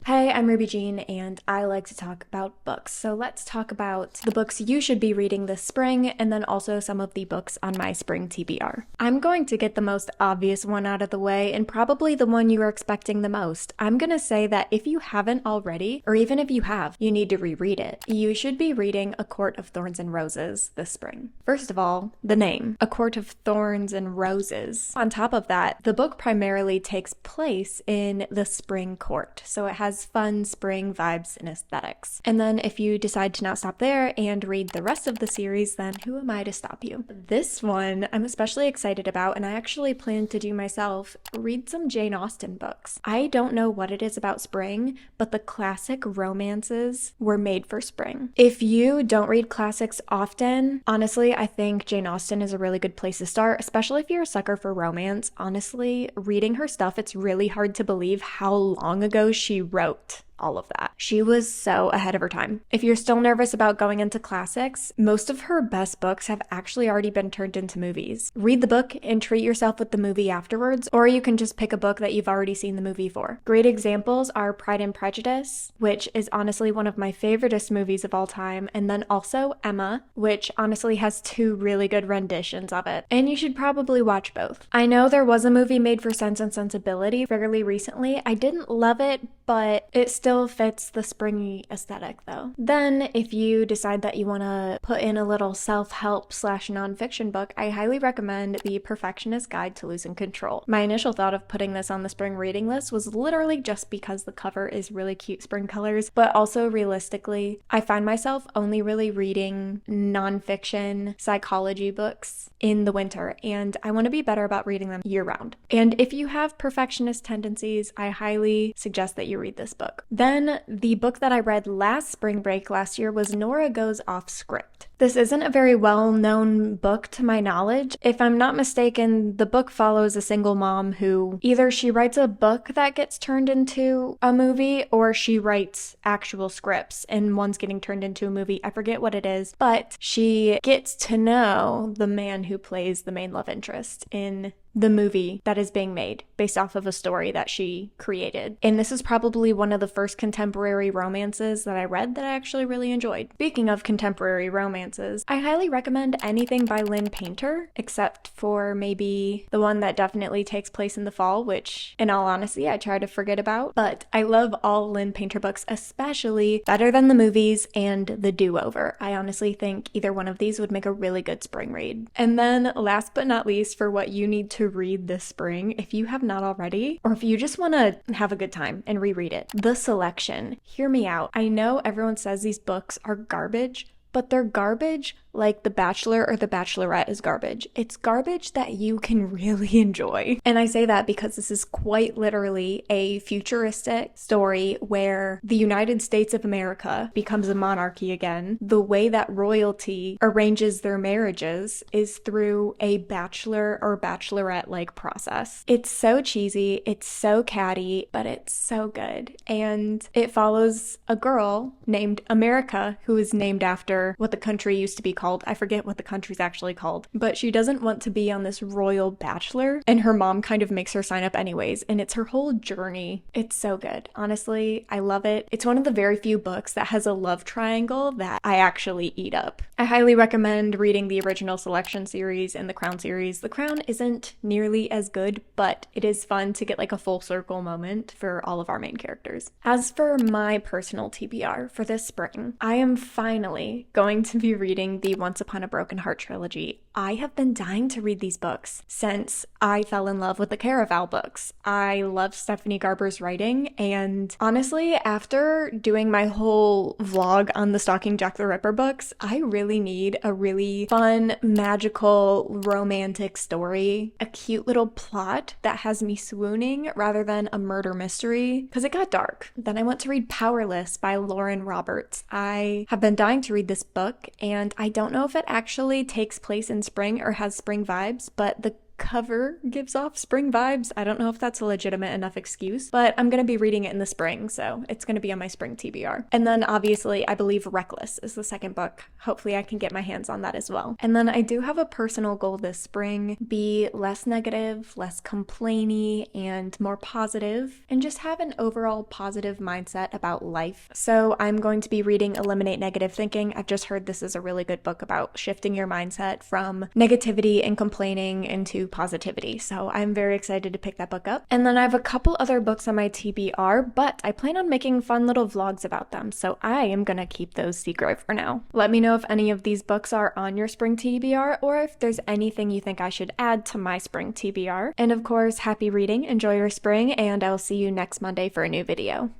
Hey, I'm Ruby Jean, and I like to talk about books. So let's talk about the books you should be reading this spring, and then also some of the books on my spring TBR. I'm going to get the most obvious one out of the way, and probably the one you are expecting the most. I'm gonna say that if you haven't already, or even if you have, you need to reread it. You should be reading A Court of Thorns and Roses this spring. First of all, the name, A Court of Thorns and Roses. On top of that, the book primarily takes place in the spring court, so it has fun spring vibes and aesthetics. And then if you decide to not stop there and read the rest of the series, then who am I to stop you? This one I'm especially excited about, and I actually plan to do myself, read some Jane Austen books. I don't know what it is about spring, but the classic romances were made for spring. If you don't read classics often, honestly, I think Jane Austen is a really good place to start, especially if you're a sucker for romance. Honestly, reading her stuff, it's really hard to believe how long ago she wrote all of that. She was so ahead of her time. If you're still nervous about going into classics, most of her best books have actually already been turned into movies. Read the book and treat yourself with the movie afterwards, or you can just pick a book that you've already seen the movie for. Great examples are Pride and Prejudice, which is honestly one of my favoriteest movies of all time, and then also Emma, which honestly has two really good renditions of it, and you should probably watch both. I know there was a movie made for Sense and Sensibility fairly recently. I didn't love it, but it still fits the springy aesthetic though. Then if you decide that you want to put in a little self-help / nonfiction book, I highly recommend The Perfectionist Guide to Losing Control. My initial thought of putting this on the spring reading list was literally just because the cover is really cute spring colors, but also realistically, I find myself only really reading nonfiction psychology books in the winter, and I want to be better about reading them year-round. And if you have perfectionist tendencies, I highly suggest that you read this book. Then the book that I read last spring break last year was Nora Goes Off Script. This isn't a very well-known book to my knowledge. If I'm not mistaken, the book follows a single mom who either she writes a book that gets turned into a movie, or she writes actual scripts and one's getting turned into a movie. I forget what it is, but she gets to know the man who plays the main love interest in the movie that is being made based off of a story that she created. And this is probably one of the first contemporary romances that I read that I actually really enjoyed. Speaking of contemporary romances, I highly recommend anything by Lynn Painter, except for maybe the one that definitely takes place in the fall, which in all honesty I try to forget about. But I love all Lynn Painter books, especially Better Than the Movies and The Do-Over. I honestly think either one of these would make a really good spring read. And then last but not least, for what you need to read this spring, if you have not already, or if you just want to have a good time and reread it, The Selection. Hear me out. I know everyone says these books are garbage, but they're garbage like The Bachelor or The Bachelorette is garbage. It's garbage that you can really enjoy. And I say that because this is quite literally a futuristic story where the United States of America becomes a monarchy again. The way that royalty arranges their marriages is through a bachelor or bachelorette-like process. It's so cheesy, it's so catty, but it's so good. And it follows a girl named America, who is named after what the country used to be called. I forget what the country's actually called, but she doesn't want to be on this royal bachelor, and her mom kind of makes her sign up anyways, and it's her whole journey. It's so good. Honestly, I love it. It's one of the very few books that has a love triangle that I actually eat up. I highly recommend reading the original Selection series and the Crown series. The Crown isn't nearly as good, but it is fun to get like a full circle moment for all of our main characters. As for my personal TBR for this spring, I am finally going to be reading the Once Upon a Broken Heart trilogy. I have been dying to read these books since I fell in love with the Caraval books. I love Stephanie Garber's writing, and honestly, after doing my whole vlog on the Stalking Jack the Ripper books, I really need a really fun, magical, romantic story, a cute little plot that has me swooning rather than a murder mystery, because it got dark. Then I went to read Powerless by Lauren Roberts. I have been dying to read this book, and I don't know if it actually takes place in spring or has spring vibes, but the cover gives off spring vibes. I don't know if that's a legitimate enough excuse, but I'm gonna be reading it in the spring, so it's gonna be on my spring TBR. And then obviously, I believe Reckless is the second book. Hopefully I can get my hands on that as well. And then I do have a personal goal this spring: be less negative, less complainy, and more positive, and just have an overall positive mindset about life. So I'm going to be reading Eliminate Negative Thinking. I've just heard this is a really good book about shifting your mindset from negativity and complaining into positivity. So I'm very excited to pick that book up. And then I have a couple other books on my TBR, but I plan on making fun little vlogs about them. So I am gonna keep those secret for now. Let me know if any of these books are on your spring TBR, or if there's anything you think I should add to my spring TBR. And of course, happy reading, enjoy your spring, and I'll see you next Monday for a new video.